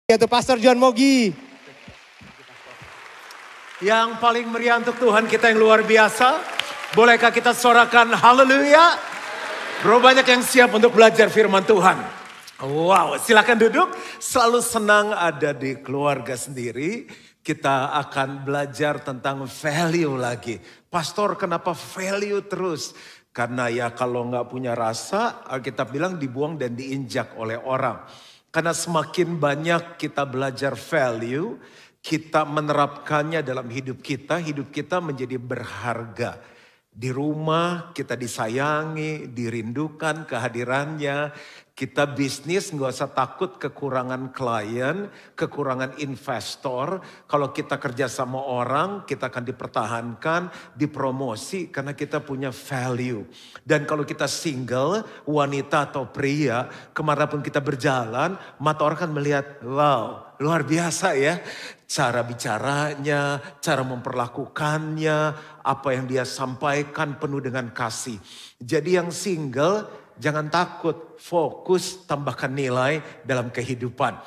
Yaitu Pastor John Mogi. Yang paling meriah untuk Tuhan kita yang luar biasa. Bolehkah kita sorakan haleluya? Bro, banyak yang siap untuk belajar firman Tuhan. Wow, silakan duduk. Selalu senang ada di keluarga sendiri. Kita akan belajar tentang value lagi. Pastor, kenapa value terus? Karena ya kalau nggak punya rasa, Alkitab bilang dibuang dan diinjak oleh orang. Karena semakin banyak kita belajar value, kita menerapkannya dalam hidup kita menjadi berharga. Di rumah kita disayangi, dirindukan kehadirannya. Kita bisnis nggak usah takut kekurangan klien, kekurangan investor. Kalau kita kerja sama orang, kita akan dipertahankan, dipromosi karena kita punya value. Dan kalau kita single, wanita atau pria, kemanapun kita berjalan, mata orang akan melihat, wow, luar biasa ya. Cara bicaranya, cara memperlakukannya, apa yang dia sampaikan penuh dengan kasih. Jadi yang single, jangan takut, fokus, tambahkan nilai dalam kehidupan.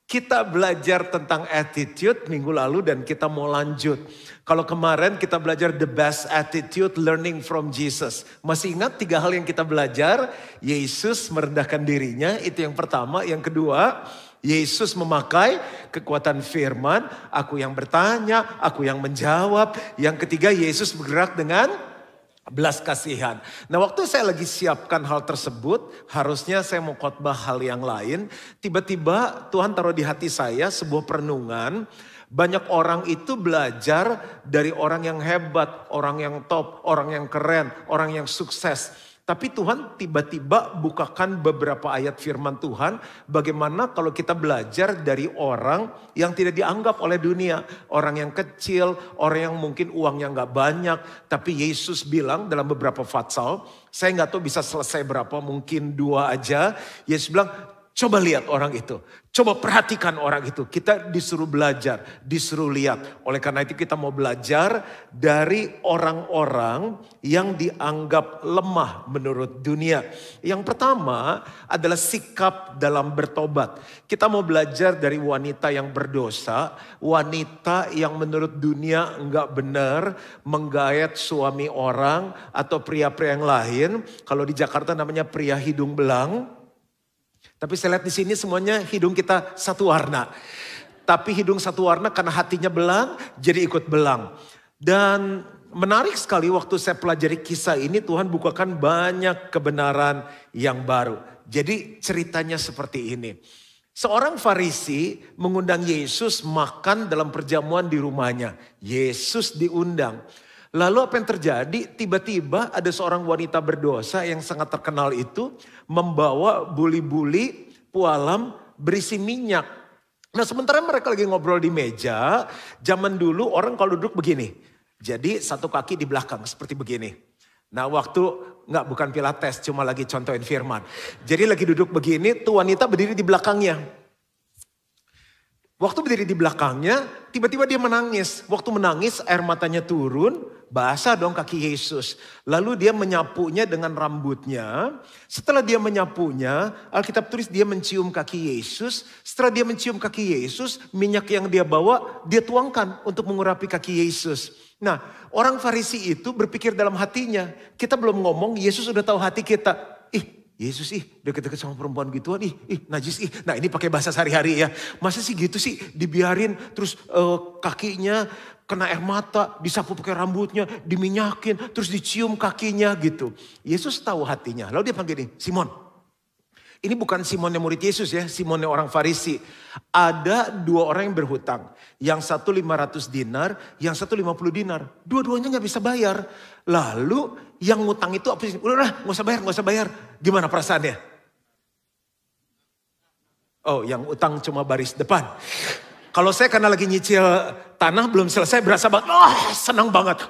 Kita belajar tentang attitude minggu lalu dan kita mau lanjut. Kalau kemarin kita belajar the best attitude, learning from Jesus. Masih ingat 3 hal yang kita belajar? Yesus merendahkan dirinya, itu yang pertama. Yang kedua, Yesus memakai kekuatan firman, aku yang bertanya, aku yang menjawab. Yang ketiga, Yesus bergerak dengan belas kasihan. Nah, waktu saya lagi siapkan hal tersebut, harusnya saya mau khotbah hal yang lain. Tiba-tiba Tuhan taruh di hati saya sebuah perenungan. Banyak orang itu belajar dari orang yang hebat, orang yang top, orang yang keren, orang yang sukses. Tapi Tuhan tiba-tiba bukakan beberapa ayat firman Tuhan. Bagaimana kalau kita belajar dari orang yang tidak dianggap oleh dunia. Orang yang kecil, orang yang mungkin uangnya gak banyak. Tapi Yesus bilang dalam beberapa fatsal, saya gak tahu bisa selesai berapa, mungkin 2 aja. Yesus bilang, coba lihat orang itu. Coba perhatikan orang itu. Kita disuruh belajar, disuruh lihat. Oleh karena itu kita mau belajar dari orang-orang yang dianggap lemah menurut dunia. Yang pertama adalah sikap dalam bertobat. Kita mau belajar dari wanita yang berdosa. Wanita yang menurut dunia enggak benar, menggayat suami orang atau pria-pria yang lain. Kalau di Jakarta namanya pria hidung belang. Tapi saya lihat di sini semuanya hidung kita satu warna. Tapi hidung satu warna karena hatinya belang, jadi ikut belang. Dan menarik sekali waktu saya pelajari kisah ini, Tuhan bukakan banyak kebenaran yang baru. Jadi ceritanya seperti ini. Seorang Farisi mengundang Yesus makan dalam perjamuan di rumahnya. Yesus diundang. Lalu apa yang terjadi? Tiba-tiba ada seorang wanita berdosa yang sangat terkenal itu membawa buli-buli pualam berisi minyak. Nah, sementara mereka lagi ngobrol di meja, zaman dulu orang kalau duduk begini. Jadi satu kaki di belakang seperti begini. Nah, bukan pilates, cuma lagi contohin firman. Jadi lagi duduk begini, tuh wanita berdiri di belakangnya. Waktu berdiri di belakangnya, tiba-tiba dia menangis. Waktu menangis, air matanya turun, basah dong kaki Yesus. Lalu dia menyapunya dengan rambutnya. Setelah dia menyapunya, Alkitab tulis dia mencium kaki Yesus. Setelah dia mencium kaki Yesus, minyak yang dia bawa, dia tuangkan untuk mengurapi kaki Yesus. Nah, orang Farisi itu berpikir dalam hatinya, kita belum ngomong, Yesus sudah tahu hati kita. Yesus deket-deket sama perempuan gituan, najis. Nah, ini pakai bahasa sehari-hari ya. Masa sih gitu sih dibiarin terus kakinya kena air mata, disapu pakai rambutnya, diminyakin, terus dicium kakinya gitu. Yesus tahu hatinya. Lalu dia panggil nih, Simon. Ini bukan Simonnya murid Yesus ya, Simonnya orang Farisi. Ada 2 orang yang berhutang. Yang satu 500 dinar, yang satu 50 dinar. Dua-duanya gak bisa bayar. Lalu yang ngutang itu apa sih? Udah gak usah bayar. Gimana perasaannya? Oh, yang utang cuma baris depan. Kalau saya karena lagi nyicil tanah belum selesai berasa banget. Senang banget.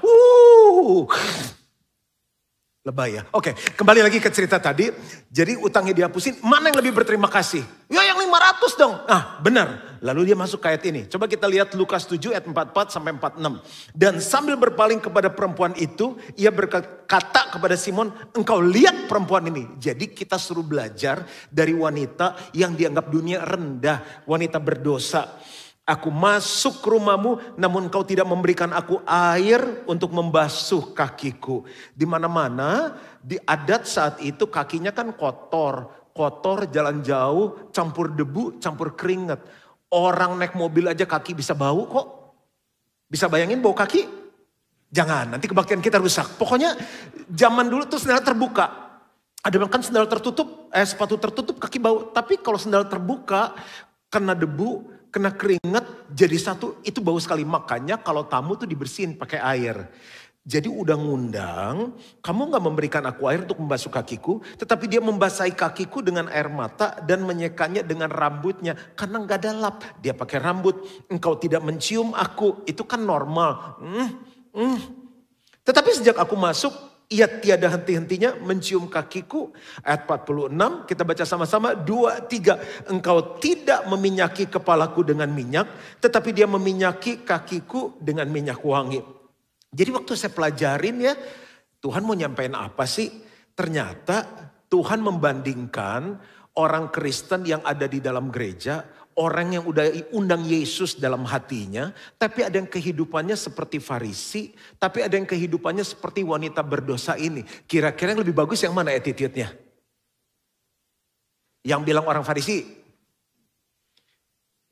Lebay ya. Oke, kembali lagi ke cerita tadi. Jadi utangnya dihapusin, mana yang lebih berterima kasih? Ya yang 500 dong. Benar. lalu dia masuk ke ayat ini. Coba kita lihat Lukas 7 ayat 44 sampai 46. Dan sambil berpaling kepada perempuan itu, ia berkata kepada Simon, engkau lihat perempuan ini. Jadi kita suruh belajar dari wanita yang dianggap dunia rendah, wanita berdosa. Aku masuk ke rumahmu, namun kau tidak memberikan aku air untuk membasuh kakiku. Di mana-mana di adat saat itu kakinya kan kotor, jalan jauh, campur debu, campur keringat. Orang naik mobil aja kaki bisa bau kok. Bisa bayangin bau kaki? Jangan, nanti kebaktian kita rusak. Pokoknya zaman dulu tuh sendal terbuka. Ada kan sendal tertutup, sepatu tertutup kaki bau. Tapi kalau sendal terbuka, kena debu, kena keringat, jadi satu, itu bau sekali. Makanya kalau tamu tuh dibersihin pakai air. Jadi udah ngundang, kamu gak memberikan aku air untuk membasuh kakiku, tetapi dia membasahi kakiku dengan air mata dan menyekanya dengan rambutnya. Karena gak ada lap, dia pakai rambut. Engkau tidak mencium aku, itu kan normal. Tetapi sejak aku masuk, ia tiada henti-hentinya mencium kakiku. Ayat 46 kita baca sama-sama 2, 3. Engkau tidak meminyaki kepalaku dengan minyak, tetapi dia meminyaki kakiku dengan minyak wangi. Jadi waktu saya pelajarin ya, Tuhan mau nyampein apa sih? Ternyata Tuhan membandingkan orang Kristen yang ada di dalam gereja, orang yang udah undang Yesus dalam hatinya, tapi ada yang kehidupannya seperti Farisi, tapi ada yang kehidupannya seperti wanita berdosa ini. Kira-kira yang lebih bagus yang mana attitude-nya? Yang bilang orang Farisi?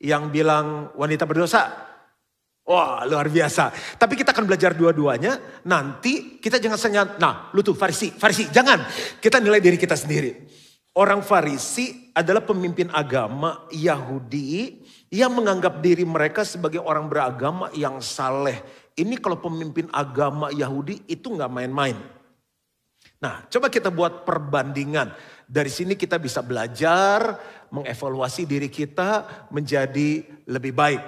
Yang bilang wanita berdosa? Wah, luar biasa. Tapi kita akan belajar dua-duanya. Nanti kita jangan senyap. Nah, lu tuh Farisi, jangan. Kita nilai diri kita sendiri. Orang Farisi adalah pemimpin agama Yahudi yang menganggap diri mereka sebagai orang beragama yang saleh. Ini kalau pemimpin agama Yahudi itu gak main-main. Nah, coba kita buat perbandingan. Dari sini kita bisa belajar, mengevaluasi diri kita menjadi lebih baik.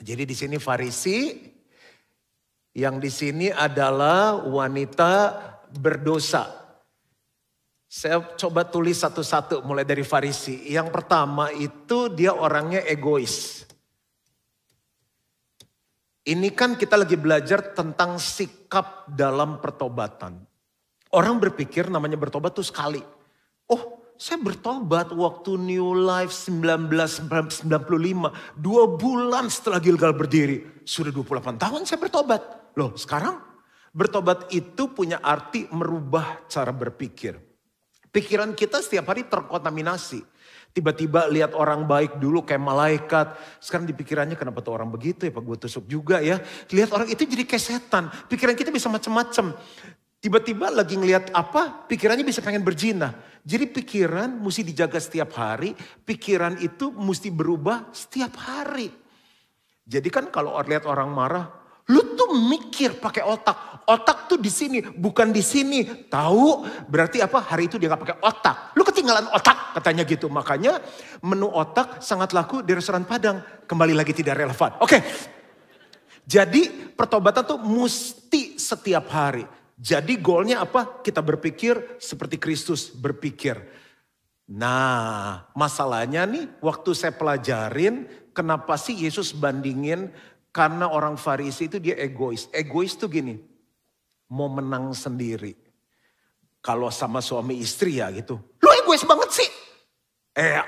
Jadi di sini Farisi, yang di sini adalah wanita berdosa. Saya coba tulis satu-satu mulai dari Farisi. Yang pertama itu dia orangnya egois. Ini kan kita lagi belajar tentang sikap dalam pertobatan. Orang berpikir namanya bertobat tuh sekali. Oh, saya bertobat waktu New Life 1995. 2 bulan setelah Gilgal berdiri. Sudah 28 tahun saya bertobat. Loh sekarang bertobat itu punya arti merubah cara berpikir. Pikiran kita setiap hari terkontaminasi. Tiba-tiba lihat orang baik dulu kayak malaikat. Sekarang di pikirannya kenapa tuh orang begitu ya Pak, gue tusuk juga ya. Lihat orang itu jadi kayak setan. Pikiran kita bisa macam-macam. Tiba-tiba lagi ngelihat apa, pikirannya bisa pengen berzina. Jadi pikiran mesti dijaga setiap hari. Pikiran itu mesti berubah setiap hari. Jadi kan kalau lihat orang marah, lu tuh mikir pakai otak. Otak tuh di sini, bukan di sini. Tahu? Berarti apa? Hari itu dia nggak pakai otak. Lu ketinggalan otak, katanya gitu. Makanya menu otak sangat laku di restoran Padang. Kembali lagi tidak relevan. Oke. Jadi pertobatan tuh mesti setiap hari. Jadi goalnya apa? Kita berpikir seperti Kristus berpikir. Nah, masalahnya nih waktu saya pelajarin kenapa sih Yesus bandingin. Karena orang Farisi itu dia egois. Egois tuh gini, mau menang sendiri. Kalau sama suami istri ya gitu. Lu egois banget sih.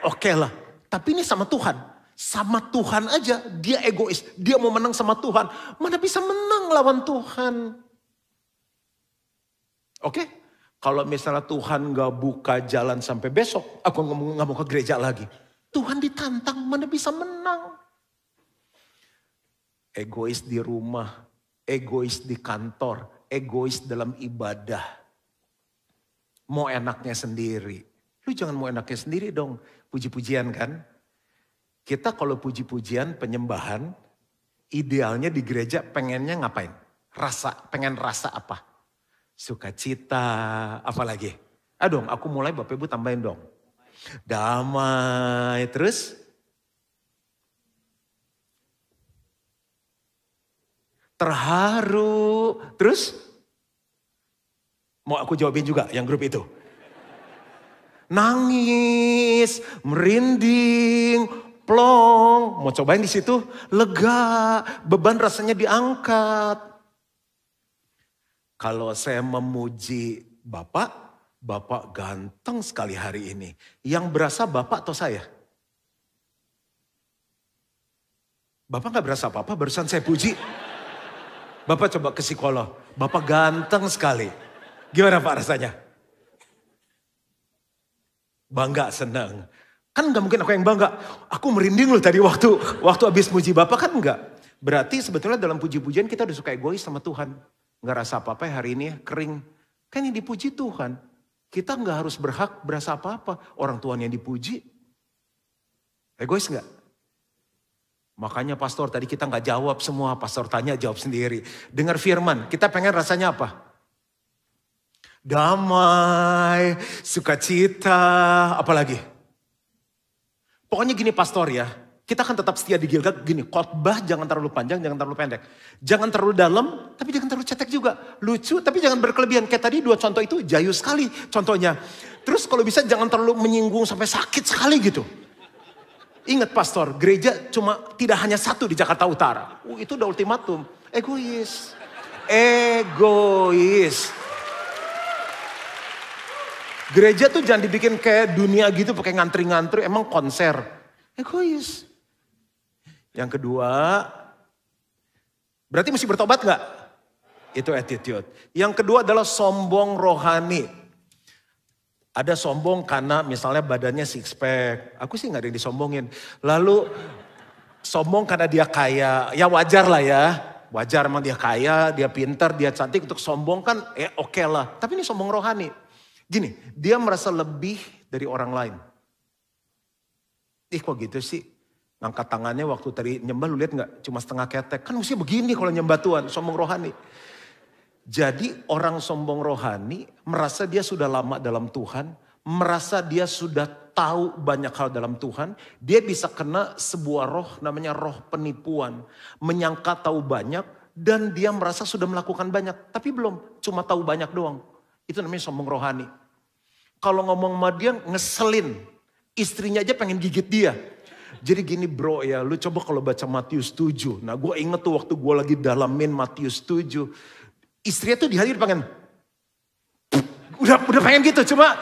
Oke lah. Tapi ini sama Tuhan. Sama Tuhan aja dia egois. Dia mau menang sama Tuhan. Mana bisa menang lawan Tuhan. Oke. Kalau misalnya Tuhan gak buka jalan sampai besok. Aku gak mau ke gereja lagi. Tuhan ditantang, mana bisa menang. Egois di rumah, egois di kantor, egois dalam ibadah. Mau enaknya sendiri. Lu jangan mau enaknya sendiri dong. Puji-pujian kan. Kita kalau puji-pujian penyembahan, idealnya di gereja pengennya ngapain? Pengen rasa apa? Sukacita, apa lagi? Dong, aku mulai Bapak Ibu tambahin dong. Damai, terus? Terharu, terus? Mau aku jawabin juga yang grup itu? Nangis, merinding, plong. Mau cobain di situ, lega, beban rasanya diangkat. Kalau saya memuji Bapak, Bapak ganteng sekali hari ini. Yang berasa Bapak atau saya? Bapak gak berasa apa-apa, barusan saya puji. Bapak coba ke psikolog, Bapak ganteng sekali. Gimana Pak rasanya? Bangga, senang. Kan gak mungkin aku yang bangga. Aku merinding loh tadi waktu habis muji Bapak, kan enggak. Berarti sebetulnya dalam puji-pujian kita udah suka egois sama Tuhan. Gak rasa apa-apa hari ini kering. Kan yang dipuji Tuhan. Kita gak harus berhak berasa apa-apa. Orang Tuhan yang dipuji. Egois gak? Makanya pastor tadi kita gak jawab semua. Pastor tanya jawab sendiri. Dengar firman, kita pengen rasanya apa? Damai, sukacita, apalagi? Pokoknya gini pastor ya, kita kan tetap setia di Gilgal, gini, khotbah jangan terlalu panjang, jangan terlalu pendek. Jangan terlalu dalam, tapi jangan terlalu cetek juga. Lucu, tapi jangan berkelebihan. Kayak tadi 2 contoh itu jayu sekali contohnya. Terus kalau bisa jangan terlalu menyinggung sampai sakit sekali gitu. Ingat pastor, gereja cuma tidak hanya 1 di Jakarta Utara. Itu udah ultimatum, egois. Gereja tuh jangan dibikin kayak dunia gitu pakai ngantri-ngantri, emang konser. Egois. Yang kedua, berarti mesti bertobat gak? Itu attitude. Yang kedua adalah sombong rohani. Ada sombong karena misalnya badannya six pack. Aku sih gak ada yang disombongin. Lalu sombong karena dia kaya. Ya wajar lah ya. Wajar emang dia kaya, dia pintar, dia cantik. Untuk sombong kan oke lah. Tapi ini sombong rohani. Gini, dia merasa lebih dari orang lain. Kok gitu sih? Ngangkat tangannya waktu tadi nyembah, lu lihat gak? Cuma setengah ketek. Kan mesti begini kalau nyembah Tuhan, sombong rohani. Jadi orang sombong rohani merasa dia sudah lama dalam Tuhan. Merasa dia sudah tahu banyak hal dalam Tuhan. Dia bisa kena sebuah roh namanya roh penipuan. Menyangka tahu banyak dan dia merasa sudah melakukan banyak. Tapi belum, cuma tahu banyak doang. Itu namanya sombong rohani. Kalau ngomong sama dia ngeselin. Istrinya aja pengen gigit dia. Jadi gini bro ya, lu coba kalau baca Matius 7. Nah gue inget tuh waktu gue lagi dalamin Matius 7. Istrinya tuh di hati pengen. Udah pengen gitu, cuma.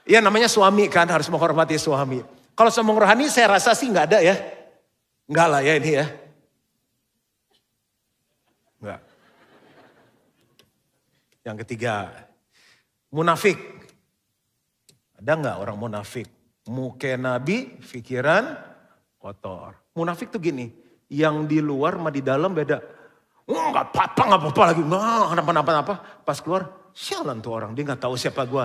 Ya namanya suami kan, harus menghormati suami. Kalau sombong rohani saya rasa sih gak ada ya. Enggak lah ya ini ya. Enggak. Yang ketiga, munafik. Ada nggak orang munafik? Muka nabi, pikiran kotor. Munafik tuh gini, yang di luar sama di dalam beda. Nggak apa-apa lagi, nggak kenapa-napa. Pas keluar, sialan tuh orang, dia nggak tahu siapa gue.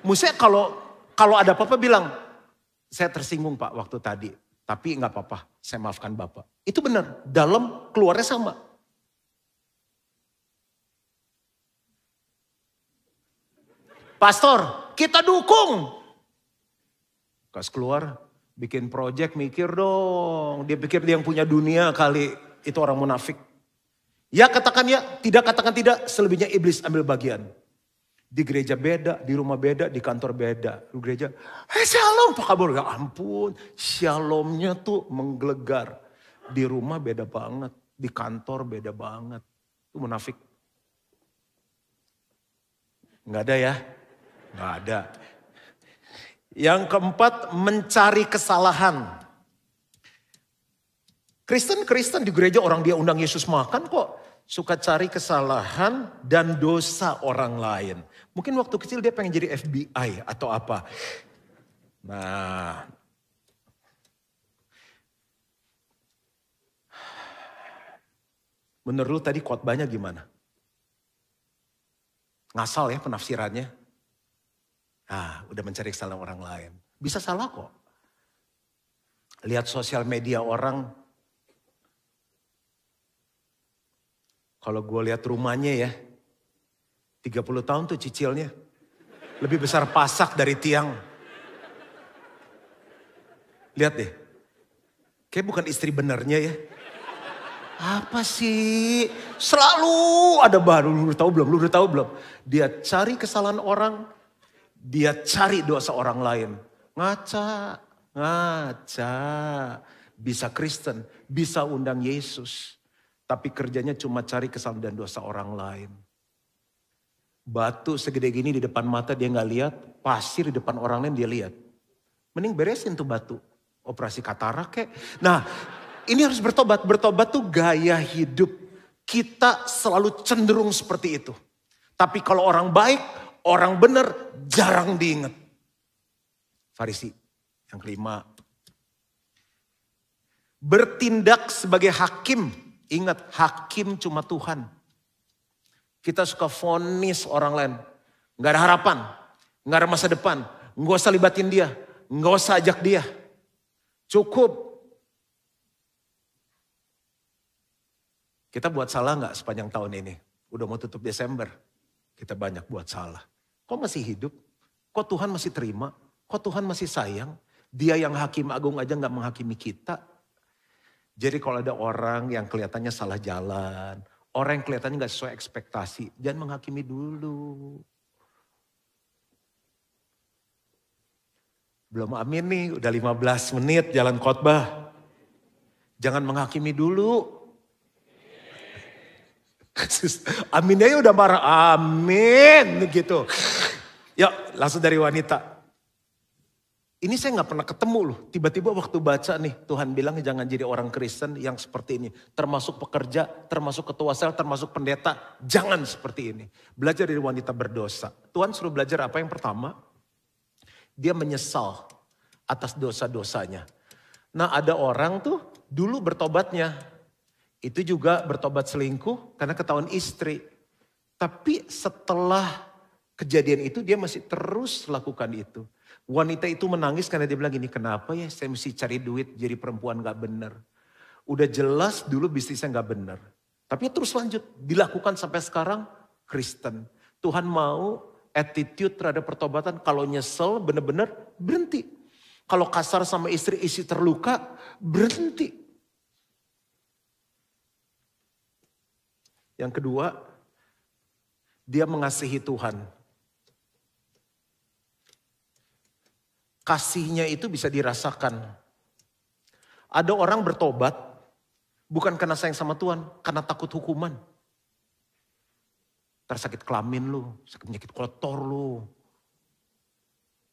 Maksudnya kalau ada apa-apa bilang, saya tersinggung Pak waktu tadi, tapi nggak apa-apa, saya maafkan Bapak. Itu benar, dalam keluarnya sama. Pastor, kita dukung. Pas keluar, bikin project, mikir dong. Dia pikir dia yang punya dunia kali. Itu orang munafik. Ya katakan ya, tidak katakan tidak. Selebihnya iblis ambil bagian. Di gereja beda, di rumah beda, di kantor beda. Di gereja, shalom Pak Kabur. Ya ampun, shalomnya tuh menggelegar. Di rumah beda banget. Di kantor beda banget. Itu munafik. Nggak ada ya? Nggak ada. Yang keempat, mencari kesalahan. Kristen di gereja orang dia undang Yesus makan kok. Suka cari kesalahan dan dosa orang lain. Mungkin waktu kecil dia pengen jadi FBI atau apa. Nah. Menurut lu tadi khotbahnya gimana? Ngasal ya penafsirannya. Nah, udah mencari kesalahan orang lain. Bisa salah kok. Lihat sosial media orang. Kalau gue lihat rumahnya ya. 30 tahun tuh cicilnya. Lebih besar pasak dari tiang. Lihat deh. Kayak bukan istri benernya ya. Apa sih? Selalu ada baru. Lu udah tahu belum? Dia cari kesalahan orang. Dia cari dosa orang lain. Ngaca. Ngaca. Bisa Kristen, bisa undang Yesus. Tapi kerjanya cuma cari kesalahan dan dosa orang lain. Batu segede gini di depan mata dia nggak lihat, pasir di depan orang lain dia lihat. Mending beresin tuh batu, operasi katarak kek. Nah, ini harus bertobat. Bertobat tuh gaya hidup. Kita selalu cenderung seperti itu. Tapi kalau orang baik, orang benar jarang diingat. Farisi yang kelima. Bertindak sebagai hakim. Ingat, hakim cuma Tuhan. Kita suka vonis orang lain. Gak ada harapan. Gak ada masa depan. Gak usah libatin dia. Gak usah ajak dia. Cukup. Kita buat salah gak sepanjang tahun ini? Udah mau tutup Desember. Kita banyak buat salah. Kok masih hidup? Kok Tuhan masih terima? Kok Tuhan masih sayang? Dia yang hakim agung aja gak menghakimi kita. Jadi kalau ada orang yang kelihatannya salah jalan, orang yang kelihatannya gak sesuai ekspektasi, jangan menghakimi dulu. Belum amin nih, udah 15 menit jalan khotbah. Jangan menghakimi dulu. Aminnya udah marah, amin gitu. Yuk langsung dari wanita. Ini saya gak pernah ketemu loh. Tiba-tiba waktu baca nih, Tuhan bilang jangan jadi orang Kristen yang seperti ini. Termasuk pekerja, termasuk ketua sel, termasuk pendeta. Jangan seperti ini. Belajar dari wanita berdosa. Tuhan suruh belajar apa yang pertama? Dia menyesal atas dosa-dosanya. Nah ada orang tuh dulu bertobatnya. Itu juga bertobat selingkuh karena ketahuan istri. Tapi setelah kejadian itu dia masih terus lakukan itu. Wanita itu menangis karena dia bilang gini, kenapa ya saya mesti cari duit jadi perempuan gak bener. Udah jelas dulu bisnisnya gak bener. Tapi terus lanjut, dilakukan sampai sekarang Kristen. Tuhan mau attitude terhadap pertobatan, kalau nyesel bener-bener berhenti. Kalau kasar sama istri terluka, berhenti. Yang kedua, dia mengasihi Tuhan. Kasihnya itu bisa dirasakan. Ada orang bertobat bukan karena sayang sama Tuhan, karena takut hukuman. Tersakit kelamin lu, sakit penyakit kotor lu.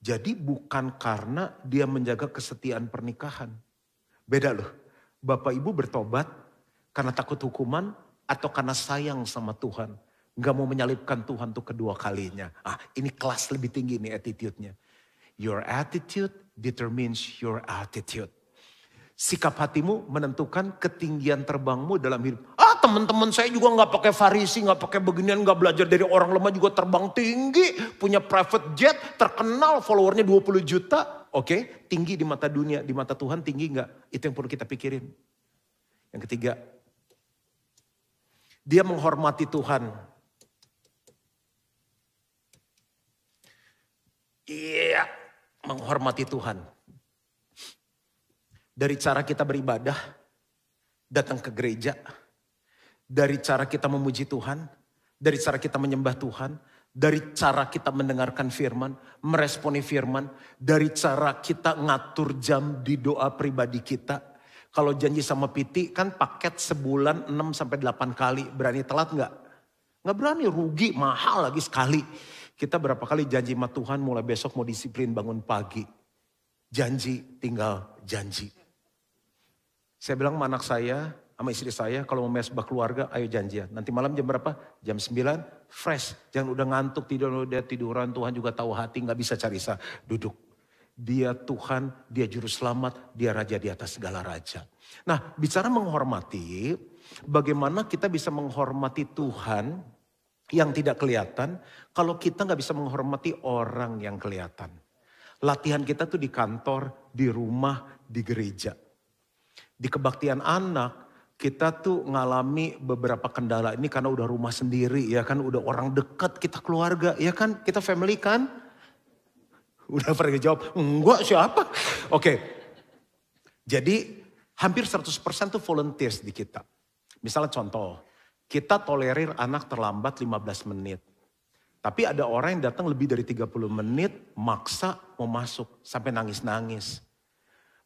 Jadi bukan karena dia menjaga kesetiaan pernikahan. Beda loh. Bapak ibu bertobat karena takut hukuman atau karena sayang sama Tuhan. Gak mau menyalibkan Tuhan tuh kedua kalinya. Ini kelas lebih tinggi nih attitude-nya. Your attitude determines your altitude. Sikap hatimu menentukan ketinggian terbangmu dalam hidup. Teman-teman saya juga gak pakai Farisi, gak pakai beginian, gak belajar dari orang lemah juga terbang tinggi. Punya private jet, terkenal followernya 20 juta. Oke, tinggi di mata dunia, di mata Tuhan tinggi gak? Itu yang perlu kita pikirin. Yang ketiga, dia menghormati Tuhan. Iya, menghormati Tuhan. Dari cara kita beribadah, datang ke gereja. Dari cara kita memuji Tuhan. Dari cara kita menyembah Tuhan. Dari cara kita mendengarkan firman, meresponi firman. Dari cara kita ngatur jam di doa pribadi kita. Kalau janji sama Piti kan paket sebulan 6-8 kali. Berani telat gak? Gak berani, rugi, mahal lagi sekali. Kita berapa kali janji sama Tuhan mulai besok mau disiplin bangun pagi. Janji tinggal janji. Saya bilang sama anak saya, sama istri saya, kalau mau mesbah keluarga ayo janjian. Nanti malam jam berapa? Jam 9, fresh. Jangan udah ngantuk, tiduran, Tuhan juga tahu hati, gak bisa cari sah. Duduk. Dia Tuhan, dia juru selamat, dia raja di atas segala raja. Nah, bicara menghormati, bagaimana kita bisa menghormati Tuhan yang tidak kelihatan kalau kita gak bisa menghormati orang yang kelihatan. Latihan kita tuh di kantor, di rumah, di gereja. Di kebaktian anak, kita tuh ngalami beberapa kendala ini karena udah rumah sendiri ya kan, udah orang dekat, kita keluarga ya kan, kita family kan. Udah pernah jawab, enggak siapa. Oke. Jadi hampir 100% tuh volunteers di kita. Misalnya contoh, kita tolerir anak terlambat 15 menit. Tapi ada orang yang datang lebih dari 30 menit, maksa mau masuk sampai nangis-nangis.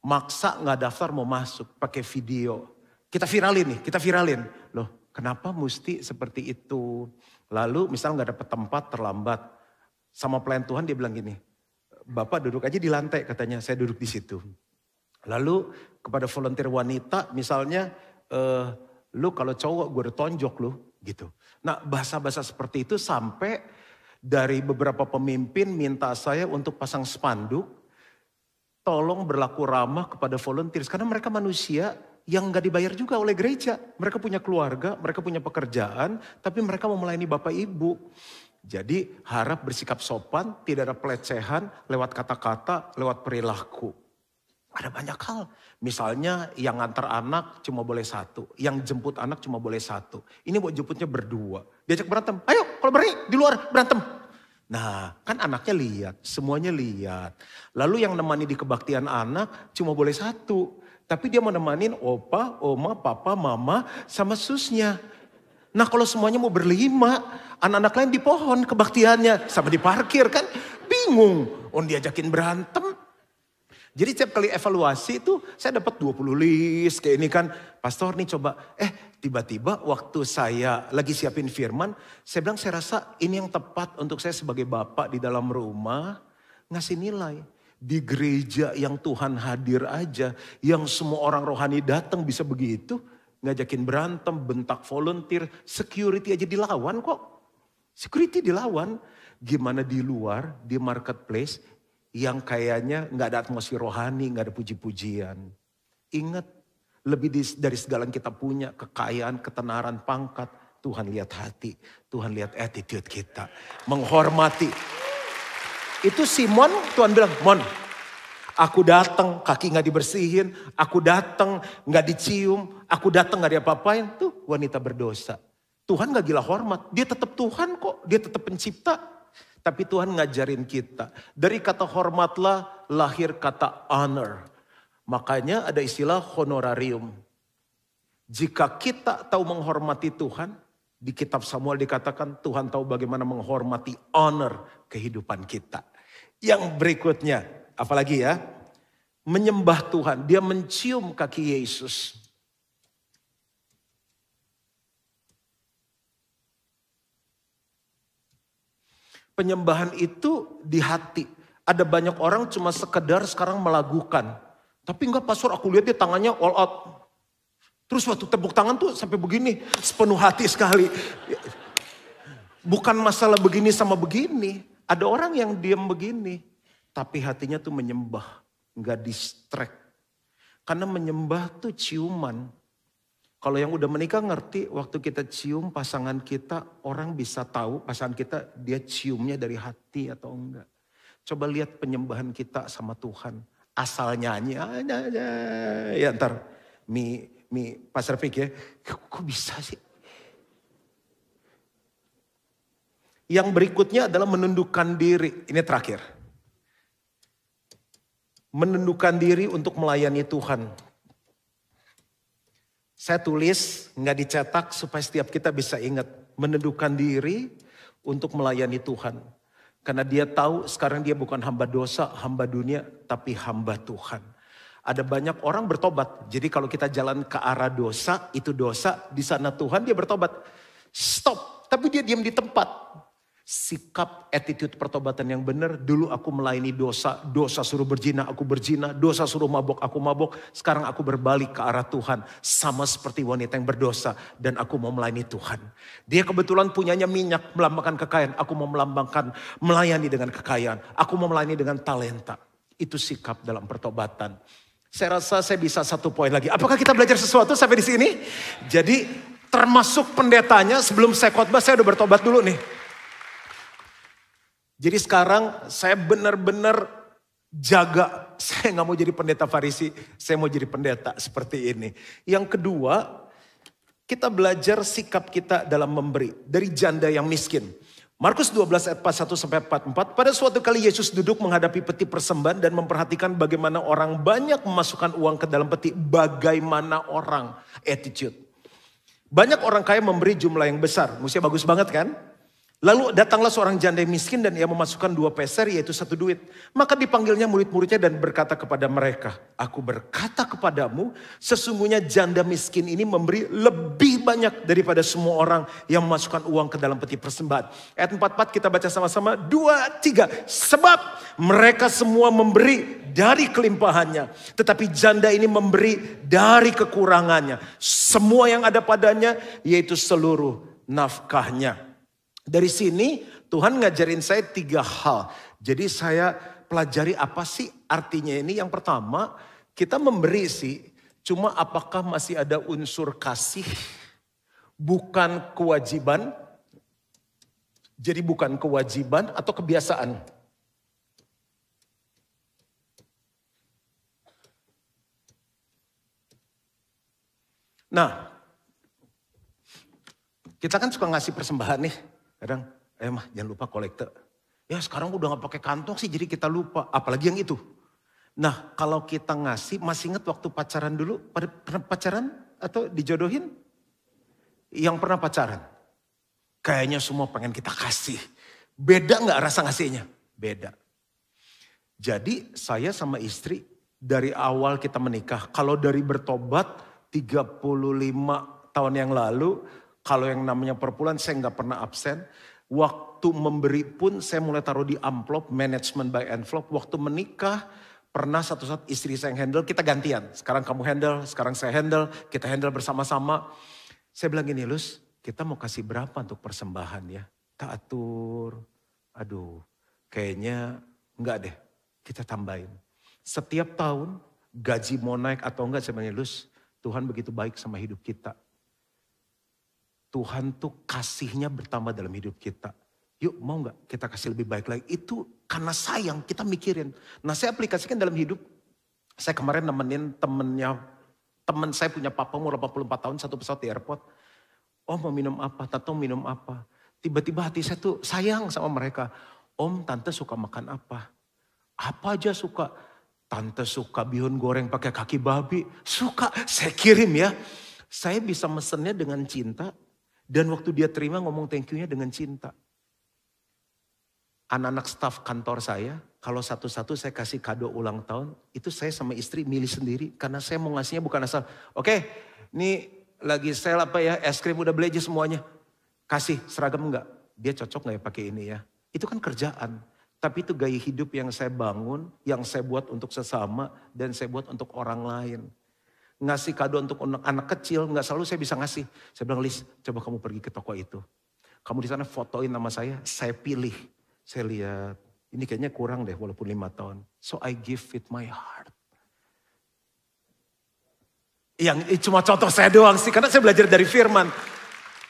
maksa nggak daftar mau masuk pakai video. Kita viralin. Loh, kenapa mesti seperti itu? Lalu misal nggak dapet tempat terlambat. Sama pelayan Tuhan dia bilang gini, Bapak duduk aja di lantai katanya, saya duduk di situ. Lalu kepada volunteer wanita misalnya, lu kalau cowok gue udah tonjok lu gitu. Nah bahasa-bahasa seperti itu sampai dari beberapa pemimpin minta saya untuk pasang spanduk. Tolong berlaku ramah kepada volunteers. Karena mereka manusia yang gak dibayar juga oleh gereja. Mereka punya keluarga, mereka punya pekerjaan. Tapi mereka mau melayani Bapak Ibu. Jadi harap bersikap sopan, tidak ada pelecehan lewat kata-kata, lewat perilaku. Ada banyak hal. Misalnya yang antar anak cuma boleh satu. Yang jemput anak cuma boleh satu. Ini mau jemputnya berdua. Diajak berantem. Ayo kalau berani di luar berantem. Nah kan anaknya lihat. Semuanya lihat. Lalu yang nemani di kebaktian anak cuma boleh satu. Tapi dia mau nemanin opa, oma, papa, mama sama susnya. Nah kalau semuanya mau berlima. Anak-anak lain di pohon kebaktiannya. Sama di parkir kan bingung. Diajakin berantem. Jadi setiap kali evaluasi itu saya dapat 20 list kayak ini kan. Pastor nih coba, tiba-tiba waktu saya lagi siapin firman. Saya bilang saya rasa ini yang tepat untuk saya sebagai bapak di dalam rumah. Ngasih nilai. Di gereja yang Tuhan hadir aja. Yang semua orang rohani datang bisa begitu. Ngajakin berantem, bentak volunteer. Security aja dilawan kok. Security dilawan. Gimana di luar, di marketplace. Yang kayaknya gak ada atmosfer rohani, gak ada puji-pujian. Ingat, lebih dari segala yang kita punya, kekayaan, ketenaran, pangkat. Tuhan lihat hati, Tuhan lihat attitude kita. Menghormati. Itu Simon, Tuhan bilang, Mon, aku datang kaki gak dibersihin, aku datang gak dicium, aku datang gak diapa-apain. Tuh wanita berdosa. Tuhan gak gila hormat, dia tetap Tuhan kok, dia tetap pencipta. Tapi Tuhan ngajarin kita. Dari kata hormatlah lahir kata honor. Makanya ada istilah honorarium. Jika kita tahu menghormati Tuhan. Di kitab Samuel dikatakan Tuhan tahu bagaimana menghormati honor kehidupan kita. Yang berikutnya. Apalagi ya. Menyembah Tuhan. Dia mencium kaki Yesus. Penyembahan itu di hati. Ada banyak orang cuma sekedar sekarang melakukan. Tapi enggak pastor, aku lihat dia tangannya all out. Terus waktu tepuk tangan tuh sampai begini. Sepenuh hati sekali. Bukan masalah begini sama begini. Ada orang yang diam begini. Tapi hatinya tuh menyembah. Enggak distract. Karena menyembah tuh ciuman. Kalau yang udah menikah ngerti waktu kita cium pasangan kita, orang bisa tahu pasangan kita dia ciumnya dari hati atau enggak. Coba lihat penyembahan kita sama Tuhan. Asal nyanyi aja. Ya ntar Pastor Fik ya, kok bisa sih? Yang berikutnya adalah menundukkan diri. Ini terakhir. Menundukkan diri untuk melayani Tuhan. Saya tulis, nggak dicetak supaya setiap kita bisa ingat. Menundukkan diri untuk melayani Tuhan. Karena dia tahu sekarang dia bukan hamba dosa, hamba dunia, tapi hamba Tuhan. Ada banyak orang bertobat. Jadi kalau kita jalan ke arah dosa, itu dosa. Di sana Tuhan dia bertobat. Stop, tapi dia diam di tempat. Sikap attitude pertobatan yang benar. Dulu aku melayani dosa. Dosa suruh berzina, aku berzina. Dosa suruh mabok, aku mabok. Sekarang aku berbalik ke arah Tuhan. Sama seperti wanita yang berdosa. Dan aku mau melayani Tuhan. Dia kebetulan punyanya minyak melambangkan kekayaan. Aku mau melambangkan melayani dengan kekayaan. Aku mau melayani dengan talenta. Itu sikap dalam pertobatan. Saya rasa saya bisa 1 poin lagi. Apakah kita belajar sesuatu sampai di sini? Jadi termasuk pendetanya sebelum saya khotbah saya udah bertobat dulu nih. Jadi sekarang saya benar-benar jaga. Saya gak mau jadi pendeta Farisi. Saya mau jadi pendeta seperti ini. Yang kedua, kita belajar sikap kita dalam memberi. Dari janda yang miskin. Markus 12 ayat 41-44. Pada suatu kali Yesus duduk menghadapi peti persembahan. Dan memperhatikan bagaimana orang banyak memasukkan uang ke dalam peti. Bagaimana orang attitude. Banyak orang kaya memberi jumlah yang besar. Musiknya bagus banget kan? Lalu datanglah seorang janda miskin dan ia memasukkan 2 peser yaitu 1 duit. Maka dipanggilnya murid-muridnya dan berkata kepada mereka, aku berkata kepadamu, sesungguhnya janda miskin ini memberi lebih banyak daripada semua orang yang memasukkan uang ke dalam peti persembahan. Ayat 44 kita baca sama-sama, 2, 3. Sebab mereka semua memberi dari kelimpahannya, tetapi janda ini memberi dari kekurangannya. Semua yang ada padanya yaitu seluruh nafkahnya. Dari sini Tuhan ngajarin saya 3 hal. Jadi saya pelajari apa sih artinya ini. Yang pertama, kita memberi sih, cuma apakah masih ada unsur kasih, bukan kewajiban. Jadi bukan kewajiban atau kebiasaan. Nah, kita kan suka ngasih persembahan nih. Kadang, mah jangan lupa kolekte. Ya sekarang udah gak pakai kantong sih jadi kita lupa. Apalagi yang itu. Nah kalau kita ngasih, masih ingat waktu pacaran dulu? Pernah pacaran atau dijodohin? Yang pernah pacaran? Kayaknya semua pengen kita kasih. Beda gak rasa ngasihnya? Beda. Jadi saya sama istri dari awal kita menikah. Kalau dari bertobat 35 tahun yang lalu. Kalau yang namanya perpuluhan saya nggak pernah absen. Waktu memberi pun saya mulai taruh di amplop, management by envelope. Waktu menikah pernah satu saat istri saya yang handle, kita gantian. Sekarang kamu handle, sekarang saya handle, kita handle bersama-sama. Saya bilang gini, Lus, kita mau kasih berapa untuk persembahan ya? Kita atur, aduh kayaknya enggak deh, kita tambahin. Setiap tahun gaji mau naik atau enggak, saya bilang, Lus, Tuhan begitu baik sama hidup kita. Tuhan tuh kasihnya bertambah dalam hidup kita. Yuk mau gak kita kasih lebih baik lagi. Itu karena sayang kita mikirin. Nah saya aplikasikan dalam hidup. Saya kemarin nemenin temen saya punya papa umur 84 tahun. Satu pesawat di airport. Om mau minum apa? Tante mau minum apa? Tiba-tiba hati saya tuh sayang sama mereka. Om tante suka makan apa? Apa aja suka. Tante suka bihun goreng pakai kaki babi. Suka saya kirim ya. Saya bisa mesennya dengan cinta. Dan waktu dia terima ngomong thank you-nya dengan cinta. Anak-anak staf kantor saya, kalau satu-satu saya kasih kado ulang tahun, itu saya sama istri milih sendiri. Karena saya mau ngasihnya bukan asal, oke, ini lagi sale apa ya, es krim udah beli aja semuanya. Kasih, seragam enggak? Dia cocok enggak ya pakai ini ya? Itu kan kerjaan. Tapi itu gaya hidup yang saya bangun, yang saya buat untuk sesama, dan saya buat untuk orang lain. Ngasih kado untuk anak kecil, nggak selalu saya bisa ngasih. Saya bilang, Lis, coba kamu pergi ke toko itu. Kamu di sana fotoin nama saya pilih. Saya lihat, ini kayaknya kurang deh walaupun 5 tahun. So I give with my heart. Yang cuma contoh saya doang sih, karena saya belajar dari firman.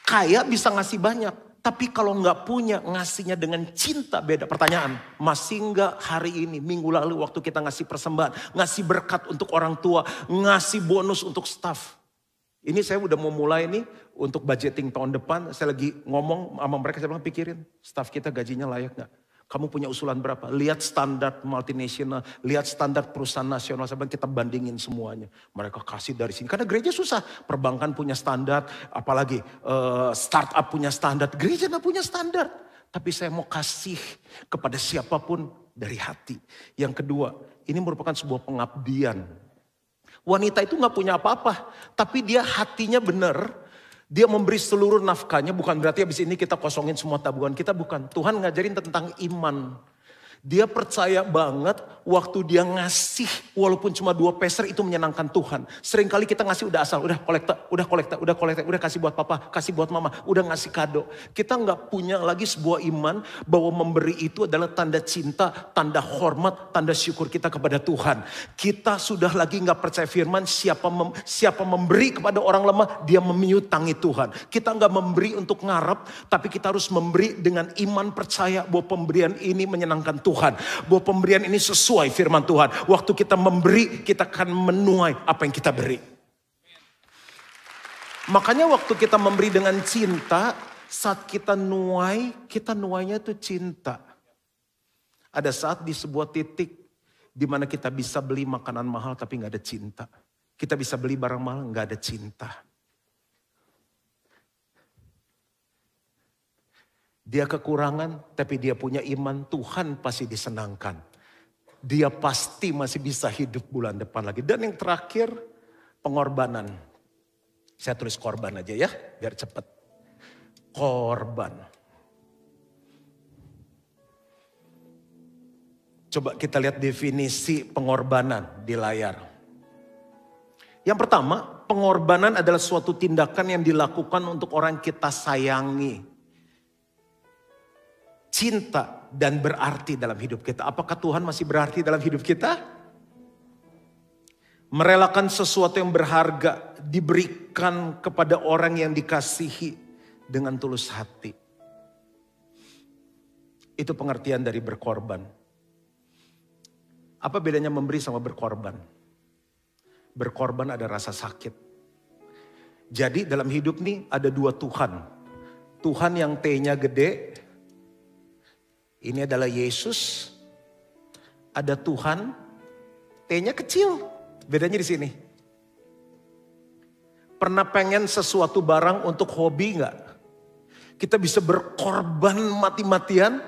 Kaya bisa ngasih banyak. Tapi kalau nggak punya, ngasihnya dengan cinta beda. Pertanyaan, masih nggak hari ini, minggu lalu waktu kita ngasih persembahan, ngasih berkat untuk orang tua, ngasih bonus untuk staff. Ini saya udah mau mulai nih untuk budgeting tahun depan. Saya lagi ngomong sama mereka, saya bilang pikirin, staff kita gajinya layak nggak? Kamu punya usulan berapa? Lihat standar multinasional, lihat standar perusahaan nasional. Saya bilang kita bandingin semuanya. Mereka kasih dari sini. Karena gereja susah. Perbankan punya standar, apalagi startup punya standar. Gereja nggak punya standar. Tapi saya mau kasih kepada siapapun dari hati. Yang kedua, ini merupakan sebuah pengabdian. Wanita itu nggak punya apa-apa. Tapi dia hatinya benar. Dia memberi seluruh nafkahnya, bukan berarti habis ini kita kosongin semua tabungan kita, bukan. Tuhan ngajarin tentang iman. Dia percaya banget waktu dia ngasih walaupun cuma 2 peser itu menyenangkan Tuhan. Seringkali kita ngasih udah asal, udah kolekta, udah kasih buat papa, kasih buat mama, udah ngasih kado. Kita nggak punya lagi sebuah iman bahwa memberi itu adalah tanda cinta, tanda hormat, tanda syukur kita kepada Tuhan. Kita sudah lagi nggak percaya firman, siapa memberi kepada orang lemah, dia memiutangi Tuhan. Kita nggak memberi untuk ngarep, tapi kita harus memberi dengan iman percaya bahwa pemberian ini menyenangkan Tuhan. Bahwa pemberian ini sesuai firman Tuhan. Waktu kita memberi, kita akan menuai apa yang kita beri. Makanya waktu kita memberi dengan cinta, saat kita nuainya itu cinta. Ada saat di sebuah titik di mana kita bisa beli makanan mahal tapi nggak ada cinta. Kita bisa beli barang mahal nggak ada cinta. Dia kekurangan, tapi dia punya iman, Tuhan pasti disenangkan. Dia pasti masih bisa hidup bulan depan lagi. Dan yang terakhir, pengorbanan. Saya tulis korban aja ya, biar cepat. Korban. Coba kita lihat definisi pengorbanan di layar. Yang pertama, pengorbanan adalah suatu tindakan yang dilakukan untuk orang kita sayangi. Cinta dan berarti dalam hidup kita. Apakah Tuhan masih berarti dalam hidup kita? Merelakan sesuatu yang berharga diberikan kepada orang yang dikasihi dengan tulus hati. Itu pengertian dari berkorban. Apa bedanya memberi sama berkorban? Berkorban ada rasa sakit. Jadi dalam hidup nih ada dua Tuhan. Tuhan yang T-nya gede. Ini adalah Yesus. Ada Tuhan, T-nya kecil. Bedanya di sini. Pernah pengen sesuatu barang untuk hobi nggak? Kita bisa berkorban mati-matian.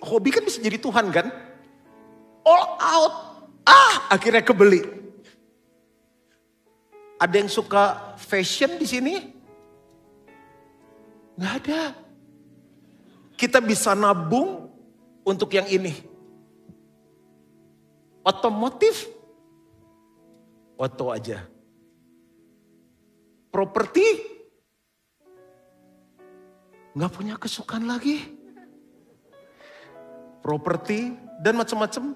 Hobi kan bisa jadi Tuhan kan? All out. Akhirnya kebeli. Ada yang suka fashion di sini? Nggak ada. Kita bisa nabung untuk yang ini. Otomotif, oto aja. Properti, nggak punya kesukaan lagi. Properti dan macam-macam.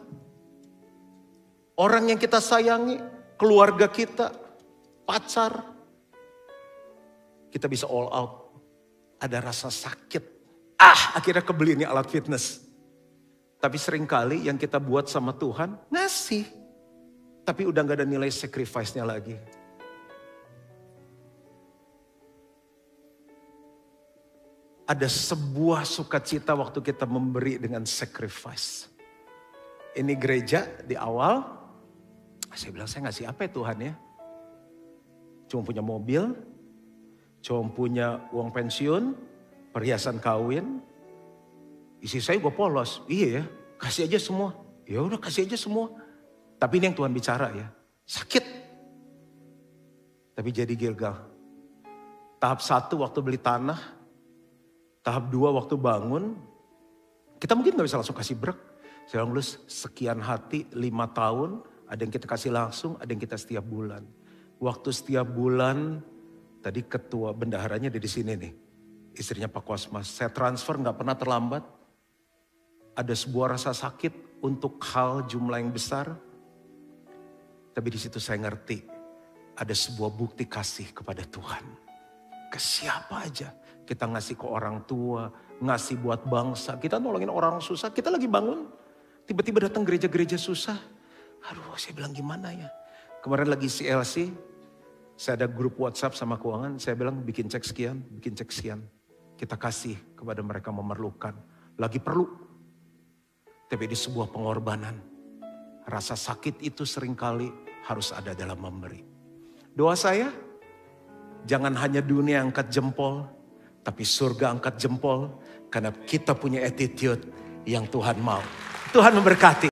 Orang yang kita sayangi, keluarga kita, pacar. Kita bisa all out. Ada rasa sakit. Akhirnya kebeli ini alat fitness. Tapi seringkali yang kita buat sama Tuhan, ngasih. Tapi udah gak ada nilai sacrifice-nya lagi. Ada sebuah sukacita waktu kita memberi dengan sacrifice. Ini gereja di awal, saya bilang saya ngasih apa ya Tuhan ya? Cuma punya mobil, cuma punya uang pensiun, perhiasan kawin. Isi saya gue polos, iya ya, kasih aja semua. Ya udah kasih aja semua. Tapi ini yang Tuhan bicara ya, sakit. Tapi jadi Gilgal. Tahap 1 waktu beli tanah, tahap 2 waktu bangun. Kita mungkin gak bisa langsung kasih brek. Saya bilang sekian hati 5 tahun, ada yang kita kasih langsung, ada yang kita setiap bulan. Waktu setiap bulan, tadi ketua bendaharanya ada di sini nih. Istrinya Pak Kosmas, saya transfer gak pernah terlambat. Ada sebuah rasa sakit untuk hal jumlah yang besar. Tapi di situ saya ngerti. Ada sebuah bukti kasih kepada Tuhan. Ke siapa aja. Kita ngasih ke orang tua. Ngasih buat bangsa. Kita nolongin orang susah. Kita lagi bangun. Tiba-tiba datang gereja-gereja susah. Aduh saya bilang gimana ya. Kemarin lagi CLC. Saya ada grup WhatsApp sama keuangan. Saya bilang bikin cek sekian. Bikin cek sekian. Kita kasih kepada mereka memerlukan. Lagi perlu. Tapi di sebuah pengorbanan. Rasa sakit itu seringkali harus ada dalam memberi. Doa saya, jangan hanya dunia angkat jempol, tapi surga angkat jempol. Karena kita punya attitude yang Tuhan mau. Tuhan memberkati.